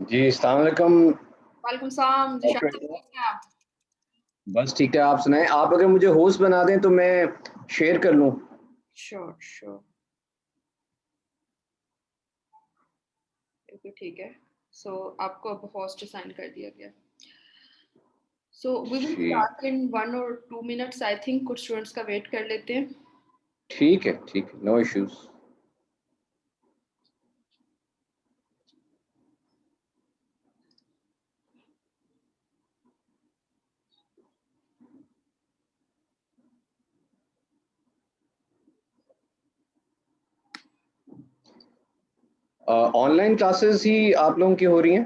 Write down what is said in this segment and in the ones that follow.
जी, अस्सलाम वालेकुम। वालेकुम सलाम और जिशान साहब, कैसे हैं? कैसे हैं आप? बस ठीक है, आप सुनाएँ? आप अगर मुझे होस्ट बना दें तो मैं शेयर कर लूँ। Sure, sure. बिल्कुल ठीक है। सो आपको अब होस्ट असाइन कर दिया गया। सो वी विल ठीक स्टार्ट इन 1 और 2 मिनट्स आई थिंक कुछ स्टूडेंट्स का वेट कर लेते हैं। ठीक है, नो इश्यूज़। ऑनलाइन क्लासेस ही आप लोगों की हो रही हैं?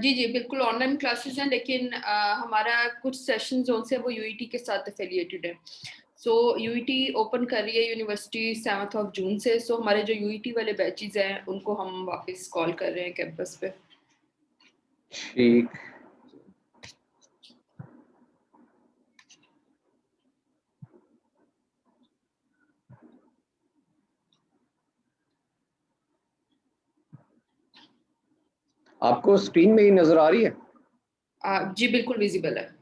जी, जी, बिल्कुल ऑनलाइन क्लासेस हैं लेकिन हमारा कुछ सेशन ज़ोन से वो यूईटी के साथ एफिलिएटेड है। सो यूईटी ओपन कर रही है यूनिवर्सिटी 7th ऑफ जून से। सो हमारे जो यूईटी वाले बैचेज़ हैं उनको हम वापस कॉल कर रहे हैं कैंपस पे। ठीक। आपको स्क्रीन में ही नज़र आ रही है? जी, बिल्कुल विज़िबल है।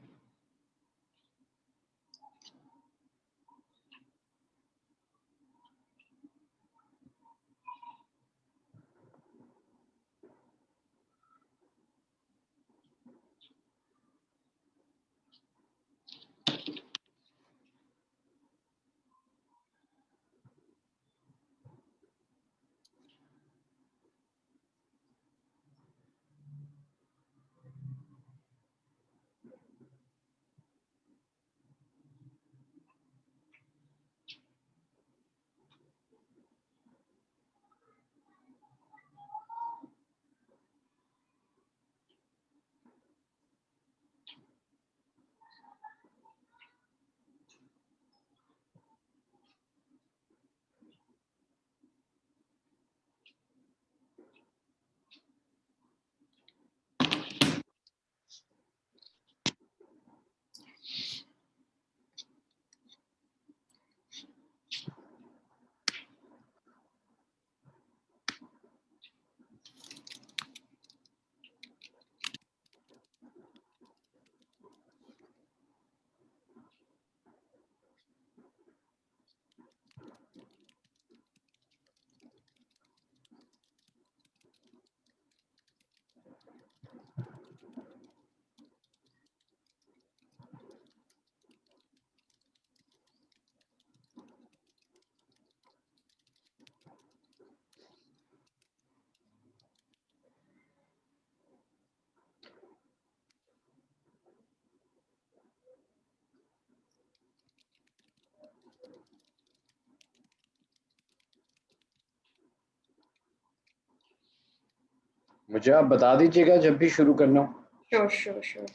मुझे आप बता दीजिएगा जब भी शुरू करना हो। Sure, sure, sure.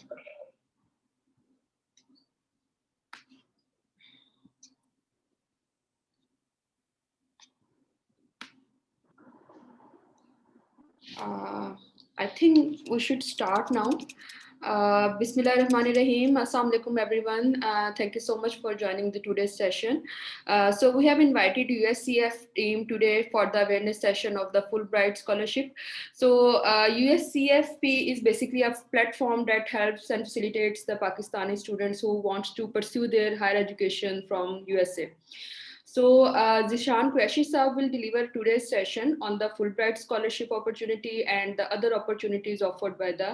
I think we should start now. Bismillahirrahmanirrahim. Assalamu alaikum, everyone. Thank you so much for joining the today's session. So we have invited USCF team today for the awareness session of the Fulbright Scholarship. So USCFP is basically a platform that helps and facilitates the Pakistani students who want to pursue their higher education from USA. So, Zishan Qureshi Saab will deliver today's session on the Fulbright Scholarship opportunity and the other opportunities offered by the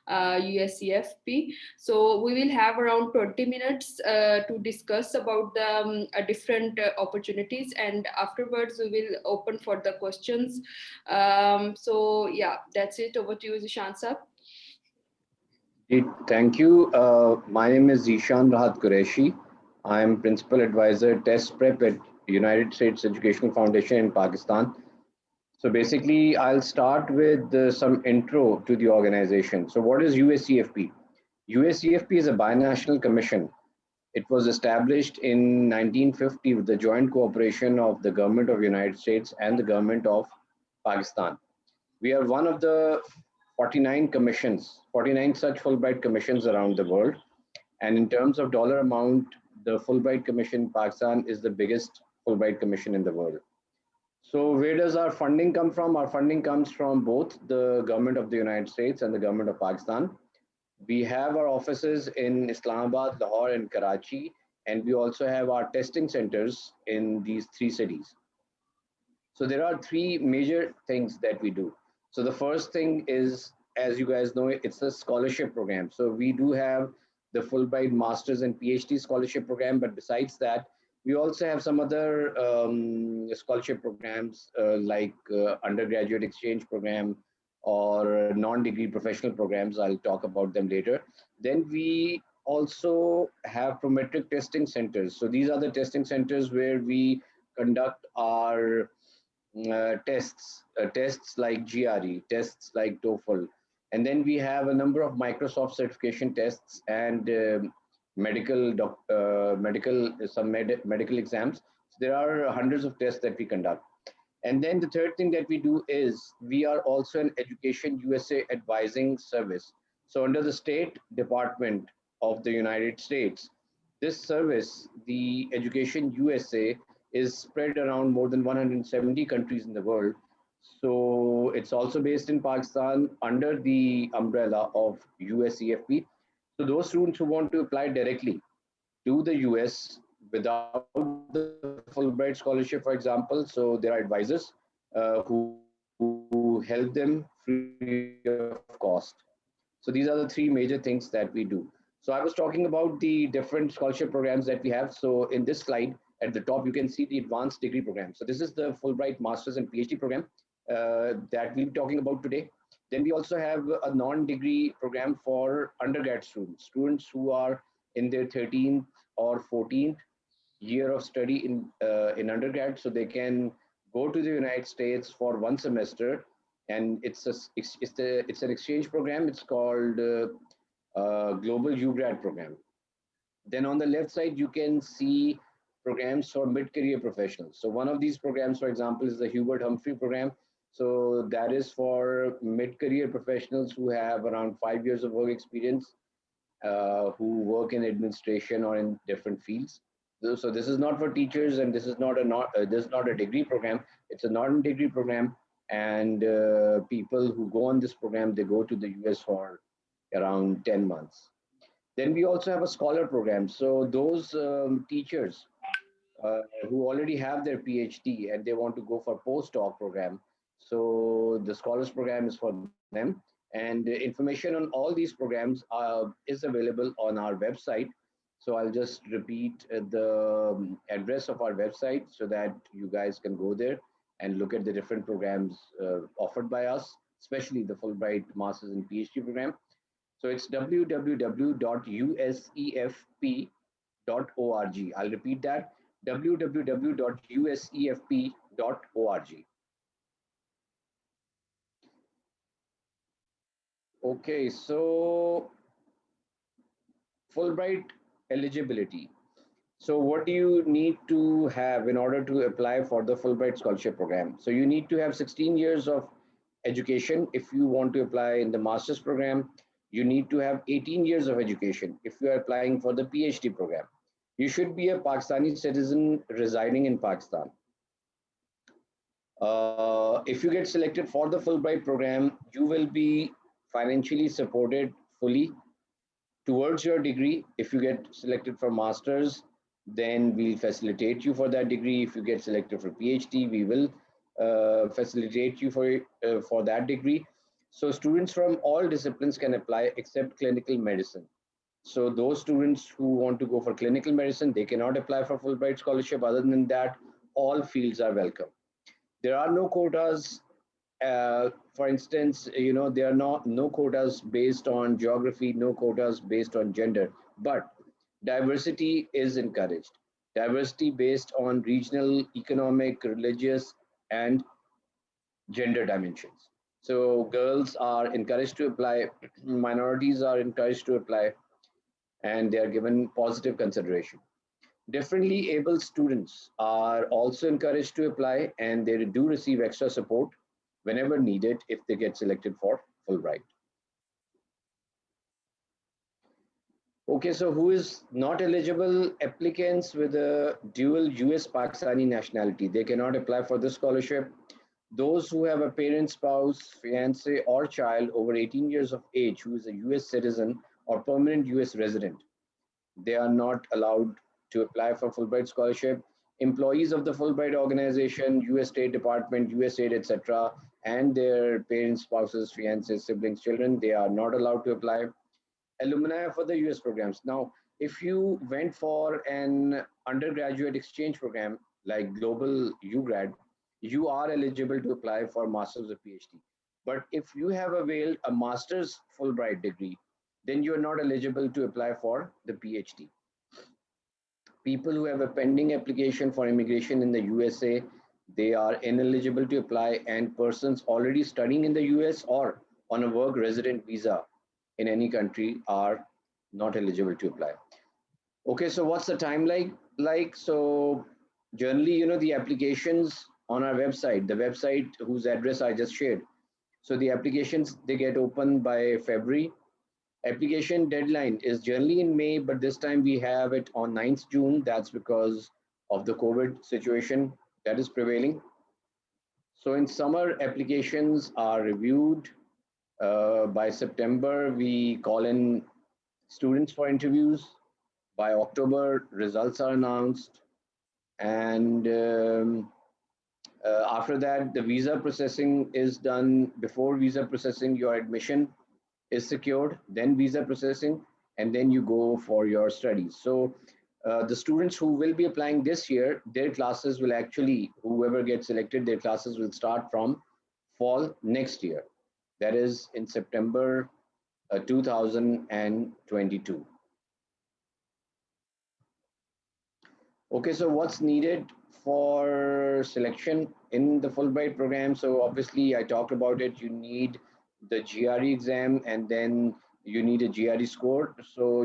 USCFP. So, we will have around 20 minutes to discuss about the different opportunities, and afterwards we will open for the questions. So, yeah, that's it. Over to you, Zishan Saab. Thank you. My name is Zishan Rahat Qureshi. I am Principal Advisor Test Prep at United States Educational Foundation in Pakistan. So basically, I'll start with some intro to the organization. So what is USCFP? USCFP is a binational commission. It was established in 1950 with the joint cooperation of the government of United States and the government of Pakistan. We are one of the 49 commissions, 49 such Fulbright commissions around the world. And in terms of dollar amount, the Fulbright Commission in Pakistan is the biggest Fulbright Commission in the world. So where does our funding come from? Our funding comes from both the government of the United States and the government of Pakistan. We have our offices in Islamabad, Lahore, and Karachi, and we also have our testing centers in these three cities. So there are three major things that we do. So the first thing is, as you guys know, it's a scholarship program. So we do have the Fulbright Masters and PhD scholarship program, but besides that, we also have some other scholarship programs like undergraduate exchange program or non-degree professional programs. I'll talk about them later. Then we also have prometric testing centers. So these are the testing centers where we conduct our tests like GRE, tests like TOEFL, and then we have a number of Microsoft certification tests and medical exams. So there are hundreds of tests that we conduct. And then the third thing that we do is we are also an Education USA advising service. So under the State Department of the United States, this service, the Education USA, is spread around more than 170 countries in the world. So it's also based in Pakistan under the umbrella of USEFP. So those students who want to apply directly to the US without the Fulbright scholarship, for example, so there are advisors who help them free of cost. So these are the three major things that we do. So I was talking about the different scholarship programs that we have. So in this slide at the top, you can see the advanced degree program. So this is the Fulbright Masters and PhD program that we'll be talking about today. Then we also have a non-degree program for undergrad students, students who are in their 13th or 14th year of study in undergrad, so they can go to the United States for one semester, and it's an exchange program. It's called Global UGrad program. Then on the left side, you can see programs for mid-career professionals. So one of these programs, for example, is the Hubert Humphrey program. So that is for mid-career professionals who have around 5 years of work experience, who work in administration or in different fields. So this is not for teachers, and this is not a degree program. It's a non-degree program, and people who go on this program, they go to the US for around 10 months. Then we also have a scholar program. So those teachers who already have their PhD and they want to go for postdoc program, so the scholars program is for them. And information on all these programs is available on our website. So I'll just repeat the address of our website so that you guys can go there and look at the different programs offered by us, especially the Fulbright Masters and PhD program. So it's www.usefp.org. I'll repeat that, www.usefp.org. Okay, so Fulbright eligibility. So what do you need to have in order to apply for the Fulbright scholarship program? So you need to have 16 years of education if you want to apply in the master's program. You need to have 18 years of education if you are applying for the PhD program. You should be a Pakistani citizen residing in Pakistan. If you get selected for the Fulbright program, you will be financially supported fully towards your degree. If you get selected for masters, then we'll facilitate you for that degree. If you get selected for PhD, we will facilitate you for that degree. So students from all disciplines can apply except clinical medicine. So those students who want to go for clinical medicine, they cannot apply for Fulbright scholarship. Other than that, all fields are welcome. There are no quotas. For instance, there are no quotas based on geography, no quotas based on gender, but diversity is encouraged. Diversity based on regional, economic, religious, and gender dimensions. So girls are encouraged to apply, minorities are encouraged to apply, and they are given positive consideration. Differently able students are also encouraged to apply, and they do receive extra support whenever needed if they get selected for Fulbright. Okay, so who is not eligible? Applicants with a dual US Pakistani nationality. They cannot apply for this scholarship. Those who have a parent, spouse, fiance, or child over 18 years of age who is a US citizen or permanent US resident, they are not allowed to apply for Fulbright scholarship. Employees of the Fulbright organization, US State Department, USAID, etc., and their parents, spouses, fiancés, siblings, children, they are not allowed to apply. Alumni for the US programs. Now, if you went for an undergraduate exchange program like Global UGrad, you are eligible to apply for Masters or PhD. But if you have availed a Master's Fulbright degree, then you are not eligible to apply for the PhD. People who have a pending application for immigration in the USA, they are ineligible to apply, and persons already studying in the US or on a work resident visa in any country are not eligible to apply. Okay, so what's the timeline like? So generally, the applications on our website, the website whose address I just shared. So the applications, they get open by February. Application deadline is generally in May, but this time we have it on 9th June. That's because of the COVID situation that is prevailing. So in summer, applications are reviewed. By September, we call in students for interviews. By October, results are announced. And after that, the visa processing is done. Before visa processing, your admission is secured, then visa processing, and then you go for your studies. So the students who will be applying this year, their classes will actually, whoever gets selected, their classes will start from fall next year. That is in September 2022. Okay, so what's needed for selection in the Fulbright program? So obviously, I talked about it. You need the GRE exam, and then you need a GRE score. So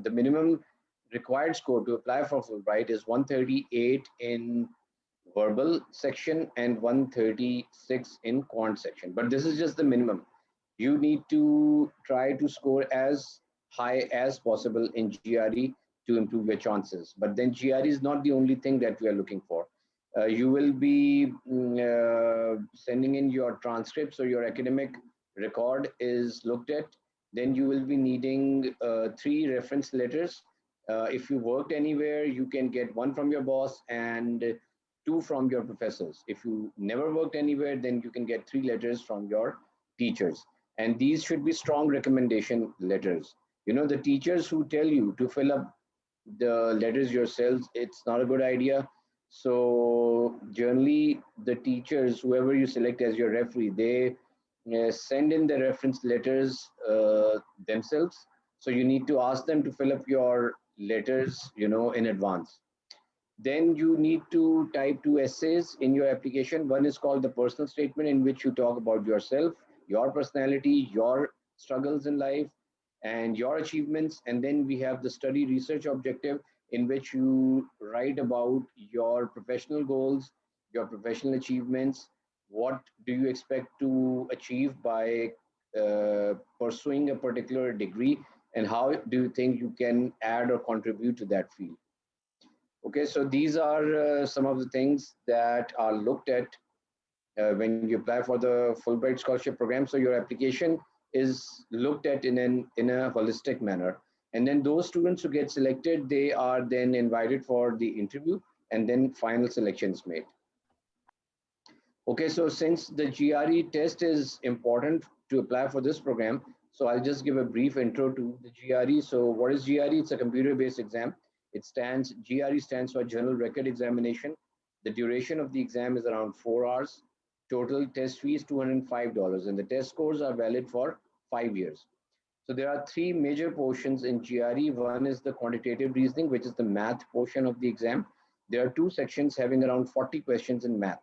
the minimum required score to apply for Fulbright is 138 in verbal section and 136 in quant section. But this is just the minimum. You need to try to score as high as possible in GRE to improve your chances. But then GRE is not the only thing that we are looking for. You will be sending in your transcripts, or your academic record is looked at. Then you will be needing 3 reference letters. If you worked anywhere, you can get one from your boss and 2 from your professors. If you never worked anywhere, then you can get 3 letters from your teachers. And these should be strong recommendation letters. The teachers who tell you to fill up the letters yourselves, it's not a good idea. So generally, the teachers, whoever you select as your referee, they send in the reference letters themselves. So you need to ask them to fill up your letters, in advance. Then you need to type 2 essays in your application. One is called the personal statement, in which you talk about yourself, your personality, your struggles in life, and your achievements. And then we have the study research objective, in which you write about your professional goals, your professional achievements. What do you expect to achieve by pursuing a particular degree, and how do you think you can add or contribute to that field? Okay, so these are some of the things that are looked at when you apply for the Fulbright scholarship program. So your application is looked at in a holistic manner, and then those students who get selected, they are then invited for the interview, and then final selection is made. Okay, so since the GRE test is important to apply for this program, so I'll just give a brief intro to the GRE. So what is GRE? It's a computer-based exam. GRE stands for General Record Examination. The duration of the exam is around 4 hours. Total test fee is $205, and the test scores are valid for 5 years. So there are 3 major portions in GRE. One is the quantitative reasoning, which is the math portion of the exam. There are 2 sections having around 40 questions in math.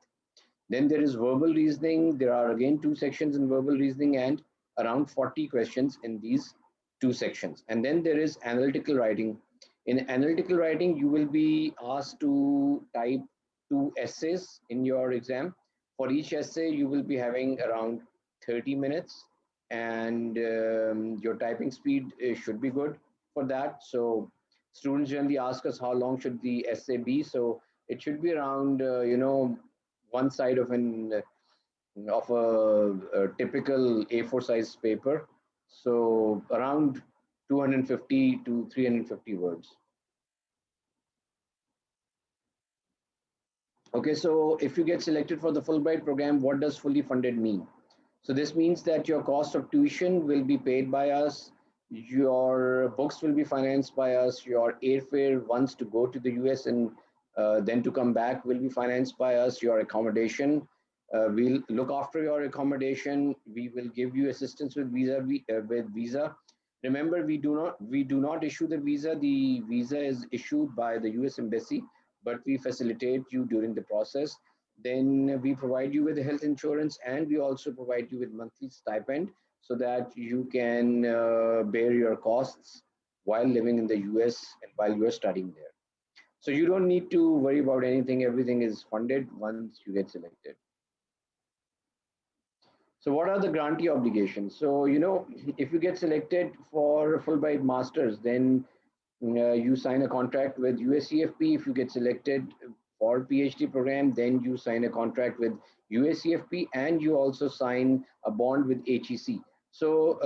Then there is verbal reasoning. There are again 2 sections in verbal reasoning and around 40 questions in these 2 sections. And then there is analytical writing. In analytical writing, you will be asked to type 2 essays in your exam. For each essay, you will be having around 30 minutes, and your typing speed should be good. for that. So students generally ask us how long should the essay be. So it should be around, one side of a typical A4 size paper. So around 250 to 350 words. Okay, so if you get selected for the Fulbright program, what does fully funded mean? So this means that your cost of tuition will be paid by us, your books will be financed by us, your airfare once to go to the US and then to come back will be financed by us, your accommodation. We'll look after your accommodation. We will give you assistance with visa. Remember, we do not issue the visa. The visa is issued by the US Embassy, but we facilitate you during the process. Then we provide you with health insurance, and we also provide you with monthly stipend so that you can bear your costs while living in the US and while you are studying there. So you don't need to worry about anything. Everything is funded once you get selected. So what are the grantee obligations? So, if you get selected for Fulbright Masters, then you sign a contract with USCFP. If you get selected for PhD program, then you sign a contract with USCFP, and you also sign a bond with HEC. So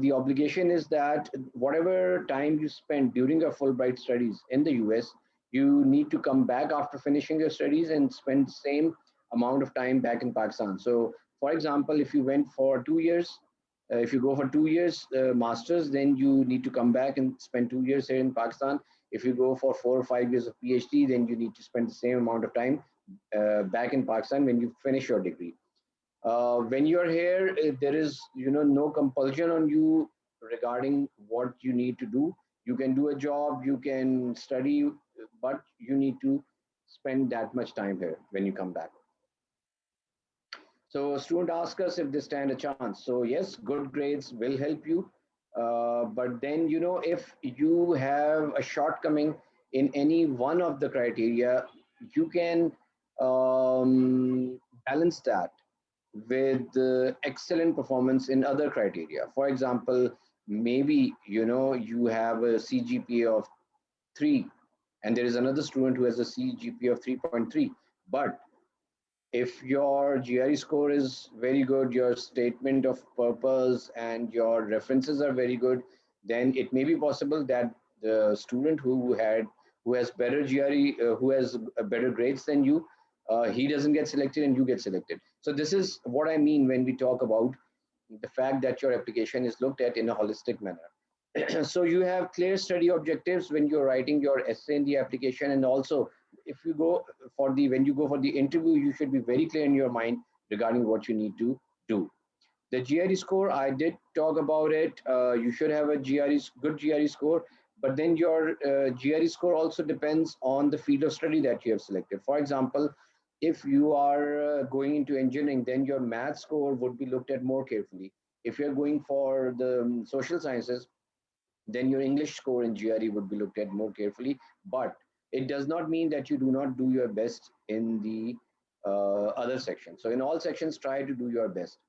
the obligation is that whatever time you spend during your Fulbright studies in the US, you need to come back after finishing your studies and spend the same amount of time back in Pakistan. So, for example, if you went for 2 years, if you go for 2 years masters, then you need to come back and spend 2 years here in Pakistan. If you go for 4 or 5 years of PhD, then you need to spend the same amount of time back in Pakistan when you finish your degree. When you're here, there is no compulsion on you regarding what you need to do. You can do a job, you can study, but you need to spend that much time here when you come back. So student ask us if they stand a chance. So yes, good grades will help you. But then, if you have a shortcoming in any one of the criteria, you can balance that with excellent performance in other criteria. For example, maybe, you have a CGPA of 3, and there is another student who has a CGPA of 3.3. But if your GRE score is very good, your statement of purpose and your references are very good, then it may be possible that the student who has better GRE, who has better grades than you, he doesn't get selected and you get selected. So this is what I mean when we talk about the fact that your application is looked at in a holistic manner. So you have clear study objectives when you're writing your essay in the application, and also if you go for the when you go for the interview, you should be very clear in your mind regarding what you need to do. The GRE score, I did talk about it. You should have a good GRE score, but then your GRE score also depends on the field of study that you have selected. For example, if you are going into engineering, then your math score would be looked at more carefully. If you're going for the social sciences, then your English score in GRE would be looked at more carefully. But it does not mean that you do not do your best in the other sections. So in all sections, try to do your best.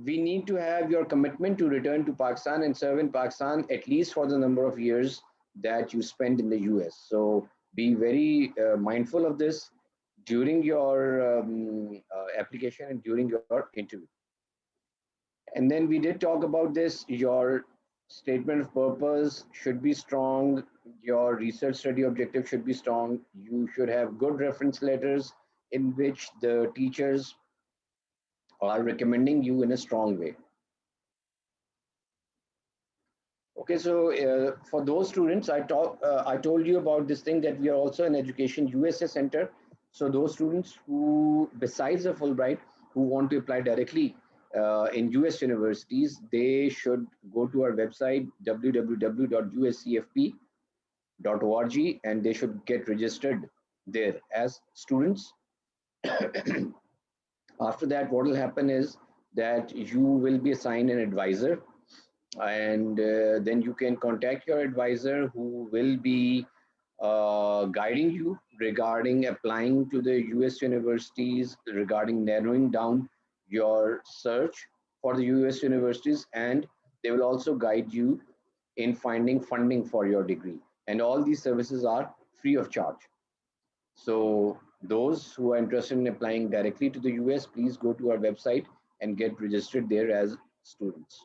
We need to have your commitment to return to Pakistan and serve in Pakistan at least for the number of years that you spend in the US. So be very mindful of this during your application and during your interview. And then we did talk about this. Your statement of purpose should be strong. Your research study objective should be strong. You should have good reference letters in which the teachers are recommending you in a strong way. Okay, so for those students, I told you about this thing that we are also an education USA center. So those students who, besides the Fulbright, who want to apply directly in US universities, they should go to our website www.uscfp.org, and they should get registered there as students. After that, what will happen is that you will be assigned an advisor, and then you can contact your advisor who will be guiding you regarding applying to the US universities, regarding narrowing down your search for the US universities, and they will also guide you in finding funding for your degree. And all these services are free of charge. So those who are interested in applying directly to the US, please go to our website and get registered there as students.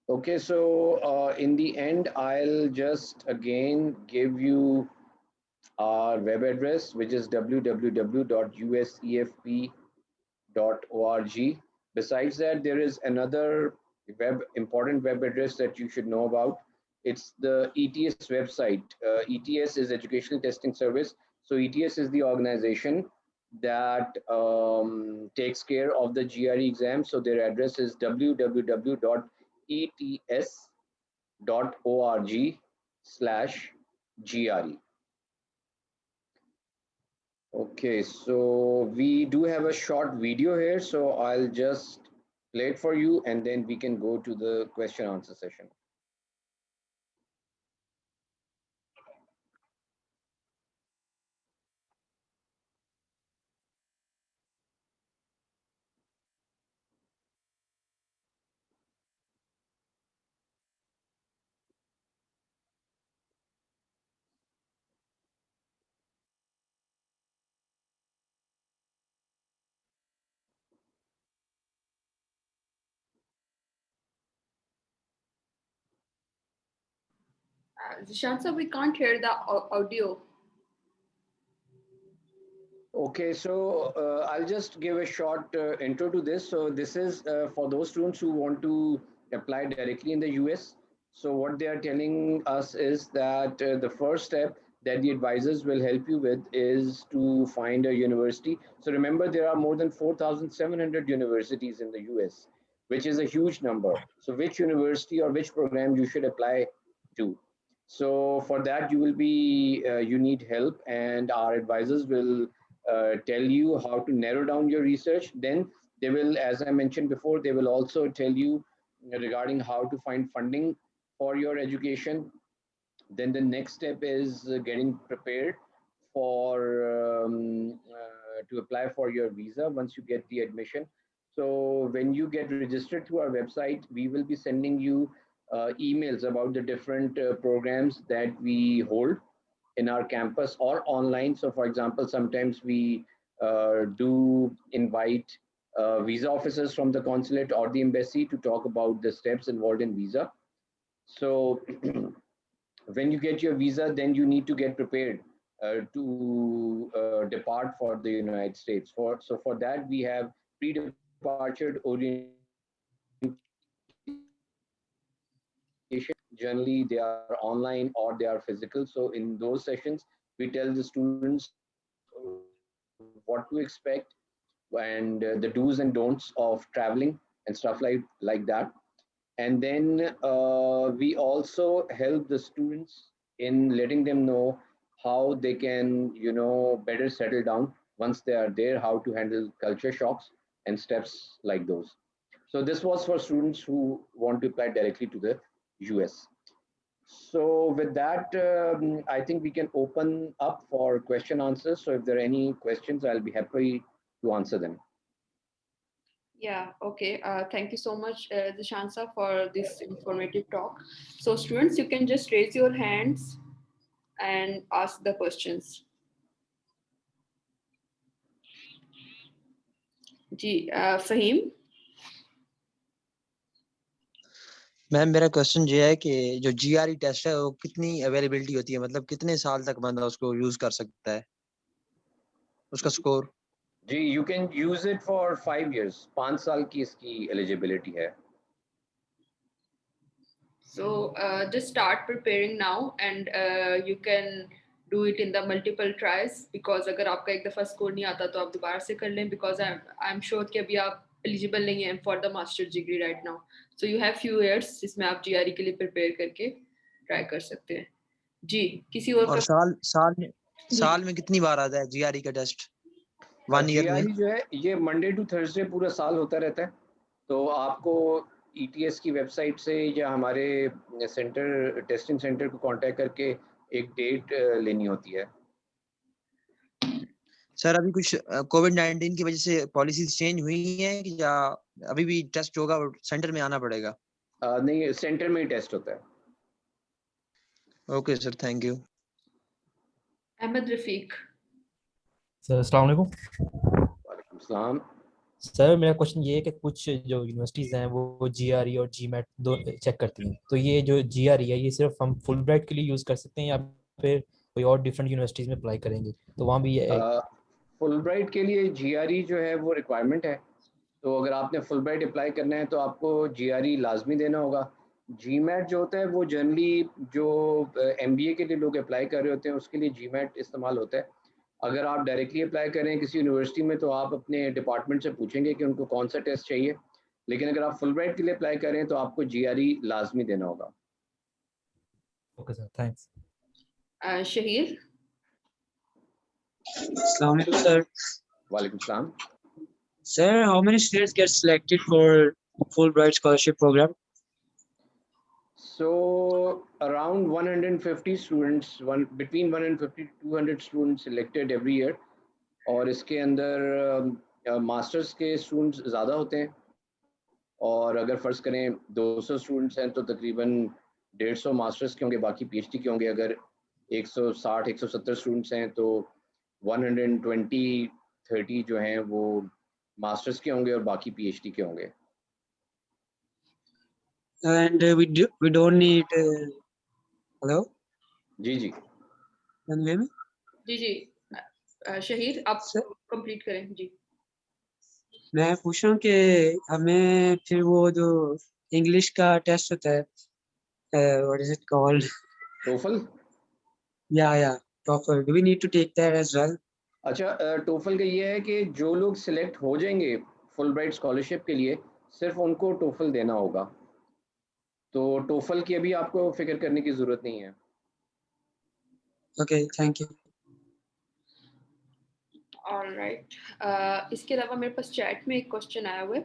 Okay, so in the end, I'll just again give you our web address, which is www.usefp.org. Besides that, there is another important web address that you should know about. It's the ETS website. ETS is Educational Testing Service. So ETS is the organization that takes care of the GRE exam. So their address is www.ets.org/GRE. Okay, so we do have a short video here, so I'll just play it for you and then we can go to the question answer session. Zishan sir, we can't hear the audio. Okay, so I'll just give a short intro to this. So this is for those students who want to apply directly in the US. So what they are telling us is that the first step that the advisors will help you with is to find a university. So remember, there are more than 4,700 universities in the US, which is a huge number. So which university or which program you should apply to. So for that, you need help, and our advisors will tell you how to narrow down your research. Then they will, as I mentioned before, they will also tell you regarding how to find funding for your education. Then the next step is getting prepared for to apply for your visa once you get the admission. So when you get registered through our website, we will be sending you emails about the different programs that we hold in our campus or online. So, for example, sometimes we do invite visa officers from the consulate or the embassy to talk about the steps involved in visa. So, when you get your visa, then you need to get prepared to depart for the United States. For that, we have pre-departure orientation. Generally, they are online or they are physical. So in those sessions, we tell the students what to expect and the do's and don'ts of traveling and stuff like that. And then we also help the students in letting them know how they can, better settle down once they are there, how to handle culture shocks and steps like those. So this was for students who want to apply directly to the US. So with that, I think we can open up for question answers. So if there are any questions, I'll be happy to answer them. Yeah, okay. Thank you so much, Dishansa, for this informative talk. So students, you can just raise your hands and ask the questions. जी, Fahim? Ma'am मेरा question ये है कि जो GRE test है वो कितनी availability होती है, मतलब कितने साल तक बंदा उसको यूज कर सकता है, उसका स्कोर? जी, you can use it for 5 years. 5 साल की इसकी eligibility है. So just start preparing now, and you can do it in the multiple tries, because अगर आपका एक दफा स्कोर नहीं आता तो आप दोबारा से कर लें, because I'm sure कि अभी आप eligible नहीं हैं for the master's degree right now. So you have few years जिसमें आप GRE के लिए prepare करके try कर सकते हैं. जी, किसी और साल में कितनी बार आता है जीआरई का टेस्ट? 1 ईयर में? GRE जो है ये मंडे टू थर्सडे पूरा साल होता रहता है. तो आपको ETS की वेबसाइट से या हमारे सेंटर टेस्टिंग सेंटर को कांटेक्ट करके एक डेट लेनी होती है. सर अभी कुछ कोविड-19 की वजह से पॉलिसीज चेंज हुई हैं कि या अभी भी टेस्ट होगा, सेंटर में आना पड़ेगा? नहीं, सेंटर में ही टेस्ट होता है। Okay sir, thank you. Ahmed Rafiq. Sir अस्सलाम वालेकुम। वालेकुम सलाम। सर मेरा क्वेश्चन ये है कि कुछ जो यूनिवर्सिटीज़ हैं वो जीआरई और जीमैट दो चेक करती हैं, तो ये जो जीआरई है ये सिर्फ हम फुल ब्राइट के लिए यूज़ कर सकते हैं या फिर कोई और डिफरेंट यूनिवर्सिटीज़ में अप्लाई करेंगे तो वहाँ भी ये फुलब्राइट के लिए जीआरई जो है वो रिक्वायरमेंट है। तो अगर आपने फुलब्राइट अप्लाई करना है तो आपको जीआरई लाजमी देना होगा। जीमैट जो होता है वो जनरली जो एमबीए के लिए लोग अप्लाई कर रहे होते हैं उसके लिए जीमैट इस्तेमाल होता है। अगर आप डायरेक्टली अप्लाई करें किसी यूनिवर्सिटी में तो आप अपने डिपार्टमेंट से पूछेंगे कि उनको कौन सा टेस्ट चाहिए, लेकिन अगर आप फुलब्राइट के लिए अप्लाई करें तो आपको जीआरई लाजमी देना होगा। Okay sir, thanks. Shaheer. Assalamu alaikum, sir. वालेकुम सलाम। Sir, how many students get selected for Fulbright scholarship program? So around 150 students, between 150 to 200 students selected every year। और इसके अंदर मास्टर्स के स्टूडेंट्स ज़्यादा होते हैं, और अगर फ़र्ज़ करें 200 स्टूडेंट्स हैं तो तकरीबन 150 मास्टर्स के होंगे, बाकी पीएचडी के होंगे। अगर 160-170 स्टूडेंट्स हैं तो 120-30 जो हैं वो मास्टर्स के होंगे और बाकी पीएचडी के होंगे। And we don't need. Hello, ji ji. can you hear me? जी जी। शहीर आप Sir, कंप्लीट करें जी। मैं पूछ रहा हूँ कि हमें फिर वो जो इंग्लिश का टेस्ट होता है, what is it called? TOEFL. Yeah, TOEFL. Do we need to take that as well? अच्छा, टोफल का ये है कि जो लोग सिलेक्ट हो जाएंगे फुलब्राइट स्कॉलरशिप के लिए सिर्फ उनको टोफल देना होगा। तो टोफल की अभी आपको फिक्र करने की ज़रूरत नहीं है। Okay, thank you. ऑलराइट। इसके अलावा मेरे पास चैट में एक क्वेश्चन आया हुआ है।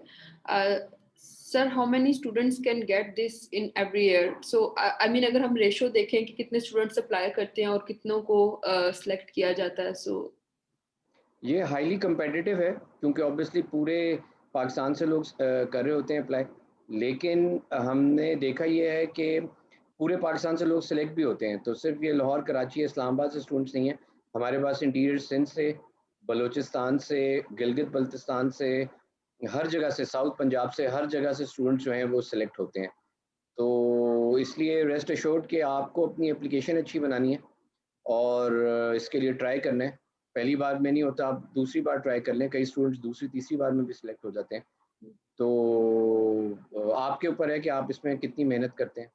Sir, how many students can get this in every year? So I mean अगर हम रेशो देखें कि कितने स्टूडेंट्स अप्लाई करते हैं और कितनों को सिलेक्ट किया जाता है, सो ये हाईली कंपेटिटिव है क्योंकि ऑब्वियसली पूरे पाकिस्तान से लोग कर रहे होते हैं अप्लाई, लेकिन हमने देखा ये है कि पूरे पाकिस्तान से लोग सिलेक्ट भी होते हैं। तो सिर्फ ये लाहौर, कराची, इस्लामाबाद से स्टूडेंट्स नहीं हैं, हमारे पास इंटीरियर सिंध से, बलूचिस्तान से, गिलगित बल्तिस्तान से, हर जगह से, साउथ पंजाब से, हर जगह से स्टूडेंट्स जो हैं वो सिलेक्ट होते हैं। तो इसलिए रेस्ट एश्योर्ड कि आपको अपनी एप्लीकेशन अच्छी बनानी है और इसके लिए ट्राई करना है। पहली बार में नहीं होता, आप दूसरी बार ट्राई कर लें। कई स्टूडेंट्स दूसरी तीसरी बार में भी सिलेक्ट हो जाते हैं। तो आपके ऊपर है कि आप इसमें कितनी मेहनत करते हैं।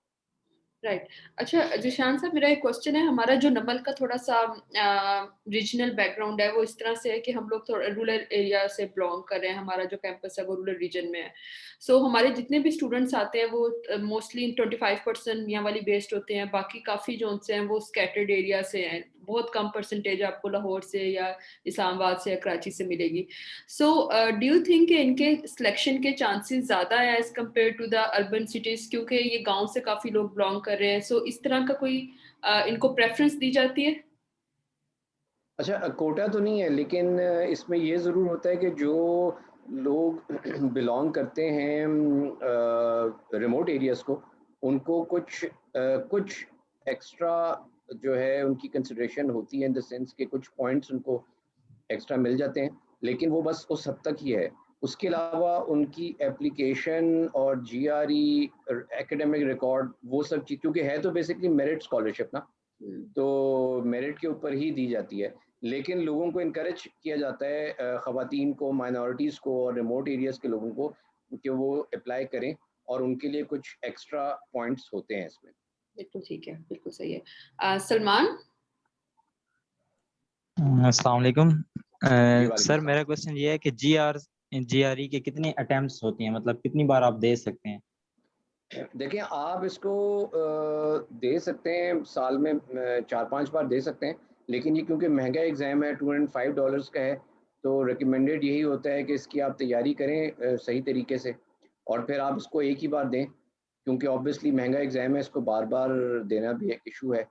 राइट। अच्छा जिशान साहब, मेरा एक क्वेश्चन है। हमारा जो नमल का थोड़ा सा रीजनल बैकग्राउंड है वो इस तरह से है कि हम लोग थोड़ा रूरल एरिया से बिलोंग कर रहे हैं। हमारा जो कैंपस है वो रूरल रीजन में है। सो हमारे जितने भी स्टूडेंट्स आते हैं वो मोस्टली 25% मियाँ वाली बेस्ड होते हैं। बाकी काफ़ी जो हैं वो स्कैटर्ड एरिया से हैं। बहुत कम परसेंटेज आपको लाहौर से या इस्लामाबाद से या कराची से मिलेगी। सो डू यू थिंक कि इनके सिलेक्शन के चांसेस ज़्यादा है as compared to the urban cities, क्योंकि ये गांव से काफ़ी लोग बिलोंग कर रहे हैं? सो इस तरह का कोई इनको प्रेफरेंस दी जाती है? अच्छा, कोटा तो नहीं है, लेकिन इसमें ये ज़रूर होता है कि जो लोग बिलोंग करते हैं रिमोट एरियाज़ को, उनको कुछ एक्स्ट्रा जो है उनकी कंसिडरेशन होती है, इन द सेंस कि कुछ पॉइंट्स उनको एक्स्ट्रा मिल जाते हैं, लेकिन वो बस उस हद तक ही है। उसके अलावा उनकी एप्लीकेशन और जीआरई, एकेडमिक रिकॉर्ड, वो सब चीज़, क्योंकि है तो बेसिकली मेरिट स्कॉलरशिप ना, तो मेरिट के ऊपर ही दी जाती है। लेकिन लोगों को इनकरेज किया जाता है, ख़वातीन को, माइनॉरिटीज़ को और रिमोट एरियाज़ के लोगों को, कि वो अप्लाई करें और उनके लिए कुछ एक्स्ट्रा पॉइंट्स होते हैं इसमें। बिल्कुल ठीक है, बिल्कुल सही है। सलमान। अस्सलाम वालेकुम। जी वालेकुम सर सलाम। मेरा क्वेश्चन ये है कि जीआरई के कितने अटेम्प्ट्स होती हैं, मतलब कितनी बार आप दे सकते हैं? देखिए, आप इसको दे सकते हैं साल में 4-5 बार दे सकते हैं, लेकिन ये क्योंकि महंगा एग्ज़ाम है, $205 का है, तो रिकमेंडेड यही होता है कि इसकी आप तैयारी करें सही तरीके से, और फिर आप इसको एक ही बार दें, क्योंकि ऑब्वियसली महंगा एग्ज़ाम है, इसको बार-बार देना भी एक इशू है।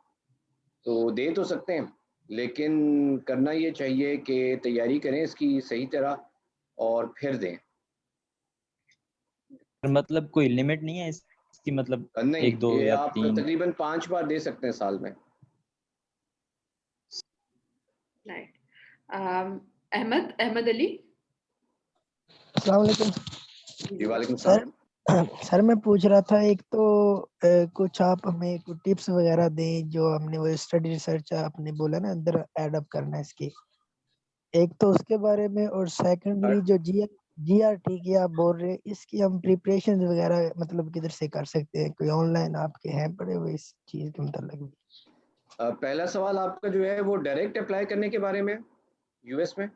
तो दे तो सकते हैं, लेकिन करना ये चाहिए कि तैयारी करें इसकी सही तरह और फिर दें। मतलब कोई लिमिट नहीं है इसकी, मतलब नहीं, 1 2 ये या आप 3? तकरीबन 5 बार दे सकते हैं साल में। Right. अहमद अली। अस्सलाम वालेकुम जी वालेकुम सर। सलाम। सर मैं पूछ रहा था, एक तो कुछ आप हमें कुछ टिप्स वगैरह दें, जो हमने वो स्टडी रिसर्च आपने बोला ना अंदर ऐड अप करना है इसकी, एक तो उसके बारे में, और सेकंडली जो जीआरटी की आप बोल रहे हैं, इसकी हम प्रिपरेशन वगैरह मतलब किधर से कर सकते हैं? कोई ऑनलाइन आपके हैं पड़े हुए इस चीज के मतलब भी? पहला सवाल आपका जो है वो डायरेक्ट अप्लाई करने के बारे में यूएस में।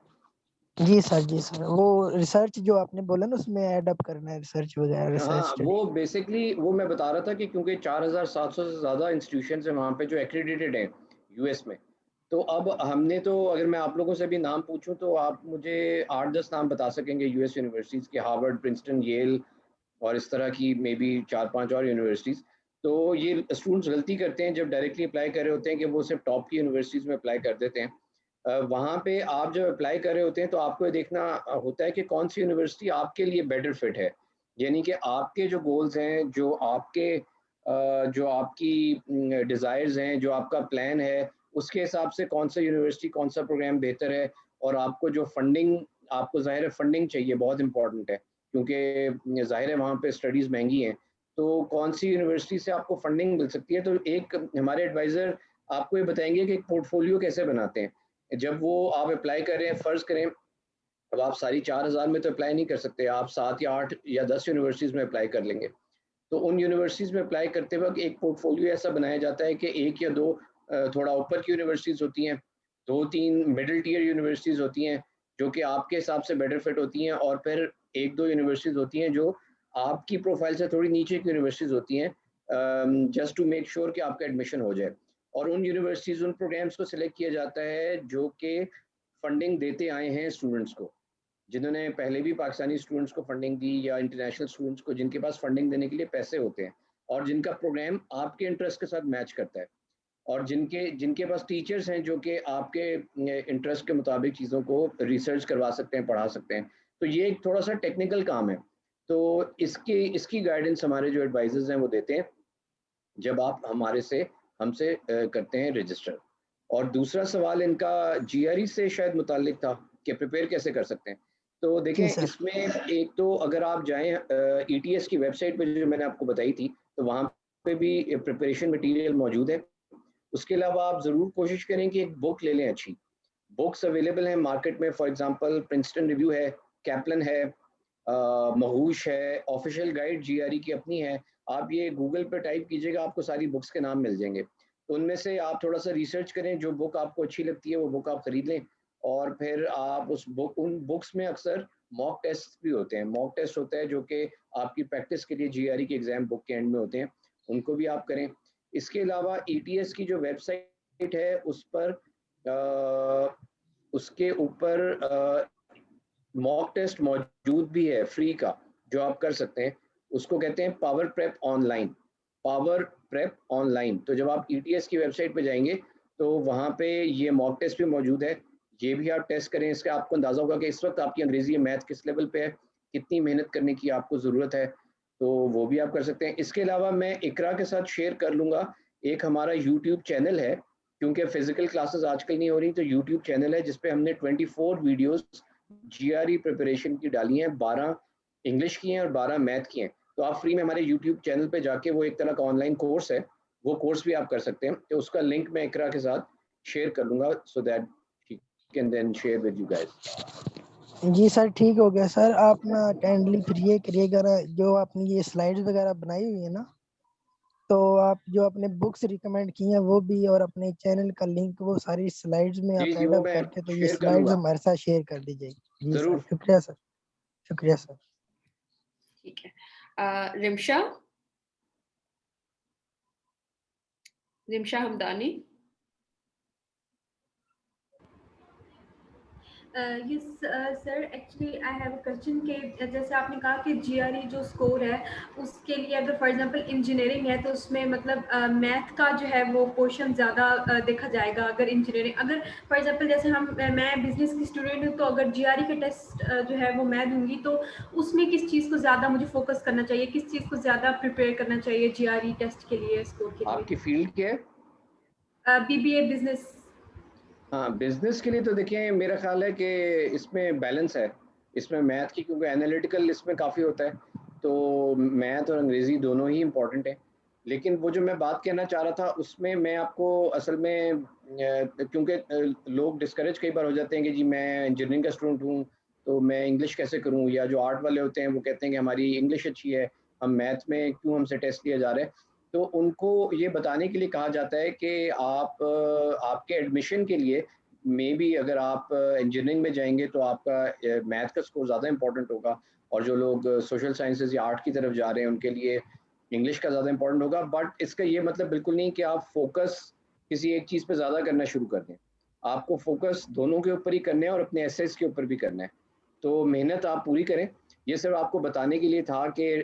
जी सर, वो रिसर्च जो आपने बोला ना उसमें ऐड अप करना है, रिसर्च वगैरह, रिसर्च हाँ, स्टडी। वो बेसिकली वो मैं बता रहा था कि क्योंकि 4700 से ज़्यादा इंस्टीट्यूशन हैं वहाँ पे जो एक्रीडिटेड हैं यूएस में। तो अब हमने तो, अगर मैं आप लोगों से भी नाम पूछूं तो आप मुझे 8-10 नाम बता सकेंगे यूएस यूनिवर्सिटीज़ के, हार्वर्ड, प्रिंसटन, येल और इस तरह की मे बी 4-5 और यूनिवर्सिटीज़। तो ये स्टूडेंट्स गलती करते हैं जब डायरेक्टली अप्लाई कर रहे होते हैं कि वो सिर्फ टॉप की यूनिवर्सिटीज़ में अप्लाई कर देते हैं। वहाँ पे आप जब अप्लाई कर रहे होते हैं तो आपको ये देखना होता है कि कौन सी यूनिवर्सिटी आपके लिए बेटर फिट है, यानी कि आपके जो गोल्स हैं, जो आपकी डिज़ायर्स हैं, जो आपका प्लान है, उसके हिसाब से कौन सा यूनिवर्सिटी, कौन सा प्रोग्राम बेहतर है। और आपको जो फंडिंग, आपको ज़ाहिर है फंडिंग चाहिए, बहुत इंपॉर्टेंट है, क्योंकि ज़ाहिर है वहाँ पे स्टडीज़ महंगी हैं। तो कौन सी यूनिवर्सिटी से आपको फंडिंग मिल सकती है, तो एक हमारे एडवाइज़र आपको ये बताएंगे कि एक पोर्टफोलियो कैसे बनाते हैं। जब वो आप अप्लाई कर रहे हैं, फ़र्ज़ करें अब आप सारी 4000 में तो अप्लाई नहीं कर सकते, आप 7 या 8 या 10 यूनिवर्सिटीज़ में अप्लाई कर लेंगे। तो उन यूनिवर्सिटीज़ में अप्लाई करते वक्त एक पोर्टफोलियो ऐसा बनाया जाता है कि 1 या 2 थोड़ा ऊपर की यूनिवर्सिटीज़ होती हैं, 2-3 मिडिल टियर यूनिवर्सिटीज़ होती हैं जो कि आपके हिसाब से बेटर फिट होती हैं, और फिर 1-2 यूनिवर्सिटीज़ होती हैं जो आपकी प्रोफाइल से थोड़ी नीचे की यूनिवर्सिटीज़ होती हैं, जस्ट टू मेक श्योर कि आपका एडमिशन हो जाए। और उन यूनिवर्सिटीज़, उन प्रोग्राम्स को सिलेक्ट किया जाता है जो कि फंडिंग देते आए हैं स्टूडेंट्स को, जिन्होंने पहले भी पाकिस्तानी स्टूडेंट्स को फंडिंग दी या इंटरनेशनल स्टूडेंट्स को, जिनके पास फंडिंग देने के लिए पैसे होते हैं और जिनका प्रोग्राम आपके इंटरेस्ट के साथ मैच करता है, और जिनके जिनके पास टीचर्स हैं जो कि आपके इंटरेस्ट के मुताबिक चीज़ों को रिसर्च करवा सकते हैं, पढ़ा सकते हैं। तो ये एक थोड़ा सा टेक्निकल काम है। तो इसकी गाइडेंस हमारे जो एडवाइजर्स हैं वो देते हैं जब आप हमसे करते हैं रजिस्टर। और दूसरा सवाल इनका जीआरई से शायद मुतालिक था कि प्रिपेयर कैसे कर सकते हैं। तो देखें, जी सर। इसमें एक तो अगर आप जाएं ईटीएस की वेबसाइट पे जो मैंने आपको बताई थी, तो वहाँ पे भी प्रिपरेशन मटेरियल मौजूद है। उसके अलावा आप ज़रूर कोशिश करें कि एक बुक ले लें अच्छी। बुक्स अवेलेबल हैं मार्केट में, फॉर एग्जांपल प्रिंसटन रिव्यू है, कैपलन है, महूश है, ऑफिशियल गाइड जीआरई की अपनी है। आप ये गूगल पे टाइप कीजिएगा, आपको सारी बुक्स के नाम मिल जाएंगे। तो उनमें से आप थोड़ा सा रिसर्च करें, जो बुक आपको अच्छी लगती है वो बुक आप खरीद लें। और फिर आप उन बुक्स में अक्सर मॉक टेस्ट भी होते हैं, मॉक टेस्ट होता है जो कि आपकी प्रैक्टिस के लिए जीआरई के एग्जाम बुक के एंड में होते हैं, उनको भी आप करें। इसके अलावा ईटीएस की जो वेबसाइट है उस पर उसके ऊपर मॉक टेस्ट मौजूद भी है फ्री का, जो आप कर सकते हैं। उसको कहते हैं power prep online, power prep online. तो जब आप ईटीएस की वेबसाइट पे जाएंगे तो वहाँ पे ये मॉक टेस्ट भी मौजूद है, ये भी आप टेस्ट करें। इसका आपको अंदाज़ा होगा कि इस वक्त आपकी अंग्रेजी मैथ किस लेवल पे है, कितनी मेहनत करने की आपको ज़रूरत है, तो वो भी आप कर सकते हैं। इसके अलावा मैं इकरा के साथ शेयर कर लूँगा, एक हमारा यूट्यूब चैनल है, क्योंकि फिजिकल क्लासेस आजकल नहीं हो रही, तो यूट्यूब चैनल है जिसपे हमने 24 वीडियोस जीआरई प्रिपरेशन की डाली हैं, 12 इंग्लिश की हैं और 12 मैथ की हैं। तो आप फ्री में हमारे यूट्यूब चैनल पे जाके, वो एक तरह का ऑनलाइन कोर्स है, वो कोर्स भी आप कर सकते हैं। तो उसका लिंक मैं इकरा के साथ शेयर कर दूंगा, so that she can then share with you guys. जी सर, ठीक हो गया सर। आप ना काइंडली फिर ये करिएगा ना, जो आपने ये स्लाइड्स वगैरह बनाई हुई है ना, तो आप जो अपने बुक्स रिकमेंड की हैं वो भी, और अपने चैनल का लिंक वो सारी स्लाइड्स में जी आप जी, ऐड वो अप मैं करके, तो ये शेयर कर स्लाइड्स लूंगा हमारे साथ शेयर कर दीजिएगा। जी सर, जरूर। शुक्रिया सर, शुक्रिया सर। ठीक है। Rimsha, Rimsha Hamdani. Yes, sir. Actually, I have a question कि जैसे आपने कहा कि GRE जो स्कोर है उसके लिए अगर फॉर एग्जांपल इंजीनियरिंग है तो उसमें मतलब मैथ का जो है वो पोर्शन ज़्यादा देखा जाएगा। अगर इंजीनियरिंग अगर फॉर एग्जांपल जैसे मैं बिजनेस की स्टूडेंट हूँ तो अगर GRE के टेस्ट जो है वो मैं दूंगी तो उसमें किस चीज़ को ज़्यादा मुझे फोकस करना चाहिए, किस चीज़ को ज़्यादा प्रिपेयर करना चाहिए GRE टेस्ट के लिए, स्कोर के आपकी लिए? फील्ड क्या है? BBA business. हाँ, बिजनेस के लिए तो देखिए मेरा ख्याल है कि इसमें बैलेंस है। इसमें मैथ की क्योंकि एनालिटिकल इसमें काफ़ी होता है, तो मैथ और अंग्रेज़ी दोनों ही इम्पोर्टेंट है। लेकिन वो जो मैं बात कहना चाह रहा था उसमें मैं आपको असल में क्योंकि लोग डिस्करेज कई बार हो जाते हैं कि जी मैं इंजीनियरिंग का स्टूडेंट हूँ, तो मैं इंग्लिश कैसे करूँ? या जो आर्ट वाले होते हैं वो कहते हैं कि हमारी इंग्लिश अच्छी है, हम मैथ में क्यों हमसे टेस्ट लिया जा रहा है? तो उनको ये बताने के लिए कहा जाता है कि आप आपके एडमिशन के लिए मे बी अगर आप इंजीनियरिंग में जाएंगे तो आपका मैथ का स्कोर ज़्यादा इंपॉर्टेंट होगा, और जो लोग सोशल साइंसेज या आर्ट की तरफ जा रहे हैं उनके लिए इंग्लिश का ज़्यादा इंपॉर्टेंट होगा। बट इसका ये मतलब बिल्कुल नहीं कि आप फोकस किसी एक चीज़ पे ज़्यादा करना शुरू कर दें। आपको फोकस दोनों के ऊपर ही करना है और अपने एसेस के ऊपर भी करना है। तो मेहनत आप पूरी करें। ये सिर्फ आपको बताने के लिए था कि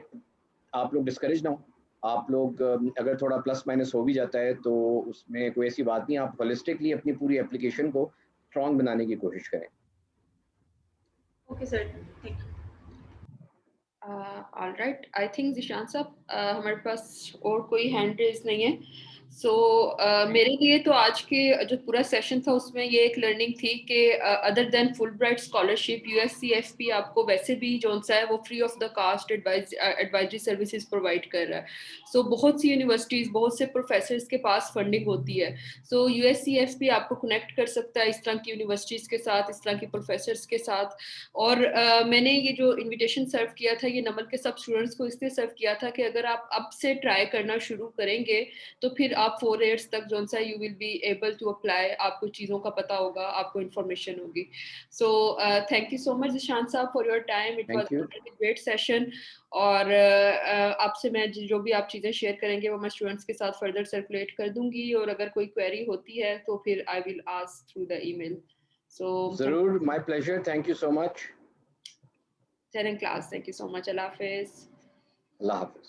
आप लोग डिस्करेज ना हो। आप लोग अगर थोड़ा प्लस माइनस हो भी जाता है तो उसमें कोई ऐसी बात नहीं, आप होलिस्टिकली अपनी पूरी एप्लीकेशन को स्ट्रॉन्ग बनाने की कोशिश करें। Okay sir, thank you. All right, I think Zeeshan साहब हमारे पास और कोई हैंड रेज नहीं है। सो मेरे लिए तो आज के जो पूरा सेशन था उसमें ये एक लर्निंग थी कि other than Fulbright scholarship USCFP आपको वैसे भी जो सा है वो free of the cost advisory services provide कर रहा है। सो बहुत सी यूनिवर्सिटीज, बहुत से प्रोफेसर्स के पास फंडिंग होती है। सो USCFP आपको कनेक्ट कर सकता है इस तरह की यूनिवर्सिटीज के साथ, इस तरह के प्रोफेसर्स के साथ। और मैंने ये जो इनविटेशन सर्व किया था ये नमल के सब स्टूडेंट्स को इसलिए सर्व किया था कि अगर आप अब से ट्राई करना शुरू करेंगे तो फिर आप 4 ईयर्स तक जो सा you will be able to apply, आपको चीज़ों का पता होगा, आपको इन्फॉर्मेशन होगी। So thank you so much Zeeshan sahab for your time, it was thank you. A great session. और आपसे मैं जो भी आप चीज़ें शेयर करेंगे वो मैं स्टूडेंट्स के साथ फर्दर सर्कुलेट कर दूंगी, और अगर कोई क्वेरी होती है तो फिर I will ask through the email. So जरूर, my pleasure, thank you so much. in class, thank you so much, Allah Hafiz। अल्लाह हाफिज।